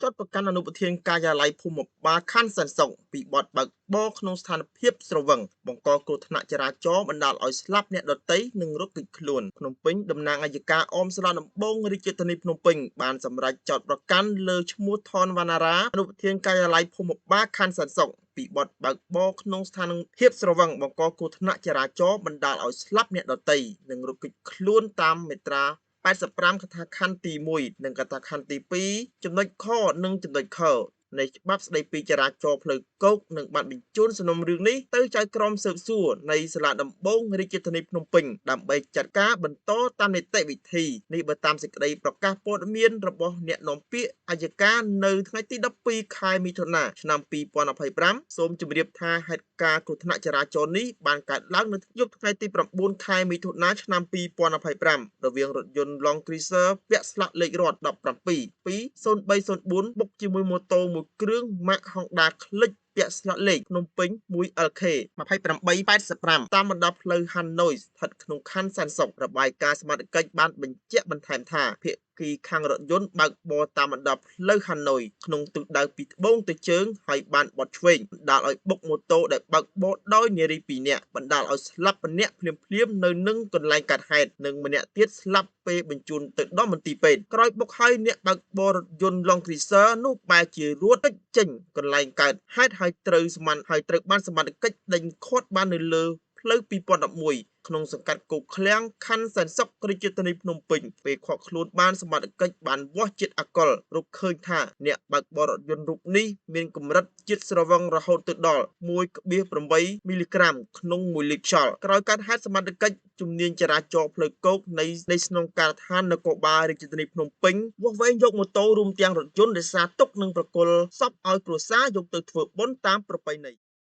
ចោតប្រកាន់អនុប្រធានការិយាល័យភូមិបាលខណ្ឌសែនសុខពីបទបើកបរក្នុងស្ថានភាពស្រវឹងបង្កគ្រោះថ្នាក់ចរាចរណ៍បណ្ដាលឲ្យស្លាប់អ្នកដទៃនិងរត់គេចខ្លួនភ្នំពេញតំណាងអัยការអមស្រុកដំបងរាជធានីភ្នំពេញបានសម្រេចចោតប្រកាន់លើឈ្មោះថនវណ្ណារាអនុប្រធានការិយាល័យភូមិបាលខណ្ឌសែនសុខពីបទបើកបរក្នុងស្ថានភាពស្រវឹងបង្កគ្រោះថ្នាក់ចរាចរណ៍បណ្ដាលឲ្យស្លាប់អ្នកដទៃនិងរត់គេចខ្លួនតាមមាត្រា85កថាខណ្ឌទី1និងកថាខណ្ឌទី2ចំណុចខនិងចំណុចខនៃច្បាប់ស្តីពីចរាចរណ៍ផ្លូវគោកនឹងបានបញ្ជូនសំណុំរឿងនេះទៅចៅក្រមស៊ើបសួរនៃសាលាដំបងរាជធានីភ្នំពេញដើម្បីចាត់ការបន្តតាមនីតិវិធីនេះបើតាមសេចក្តីប្រកាសព័ត៌មានរបស់អ្នកនាំពាក្យអัยការនៅថ្ងៃទី12ខែមិថុនាឆ្នាំ2025សូមជម្រាបថាហេតុការណ៍គ្រោះថ្នាក់ចរាចរណ៍នេះបានកើតឡើងនៅយប់ថ្ងៃទី9ខែមិថុនាឆ្នាំ2025រវាងរថយន្ត Long Cruiser ពាក់ស្លាកលេខរដ្ឋ17 20304បុកជាមួយម៉ូតូមួយគ្រឿង Mark Honda Click ពាក់ស្លាកលេខភ្នំពេញ 1LK 2885តាមបណ្ដាផ្លូវហាណូយស្ថិតក្នុងខណ្ឌសែនសុខរបាយការណ៍សមត្ថកិច្ចបានបញ្ជាក់បន្ថែមថាភាគីខាងរថយន្តបើកបរតាមបណ្ដាផ្លូវហាណូយក្នុងទិសដៅពីត្បូងទៅជើងហើយបានបត់ឆ្វេងបណ្ដាលឲ្យបុកម៉ូតូដែលបើកបរដោយនារី2នាក់បណ្ដាលឲ្យស្លាប់ម្នាក់ភ្លាមៗនៅនឹងកន្លែងកើតហេតុនិងម្នាក់ទៀតស្លាប់ពេលបញ្ជូនទៅដល់មន្ទីរពេទ្យក្រោយបុកហើយអ្នកបើកបររថយន្ត Long Cruiser នោះបែរជារត់គេចចេញកន្លែងកើតហេតុហើយត្រូវបានសមត្ថកិច្ចដេញឃាត់បាននៅលើផ្លូវ2011ក្នុងសង្កាត់គោកឃ្លាំងខណ្ឌសែនសុខរាជធានីភ្នំពេញពេលឃាត់ខ្លួនបានសមត្ថកិច្ចបានវាស់ជាតិអាល់កុលរកឃើញថាអ្នកបើកបររថយន្តរូបនេះមានកម្រិតជាតិស្រវឹងរហូតទៅដល់ 1.8 មីលីក្រាមក្នុង1លីត្រខ្យល់ក្រោយកើតហេតុសមត្ថកិច្ចជំនាញចរាចរណ៍ផ្លូវគោកនៃស្នងការដ្ឋាននគរបាលរាជធានីភ្នំពេញវាស់វែងយកម៉ូតូរួមទាំងរថយន្តរក្សាទុកនិងប្រគល់សពឲ្យគ្រួសារយកទៅធ្វើបុណ្យតាមប្រពៃណី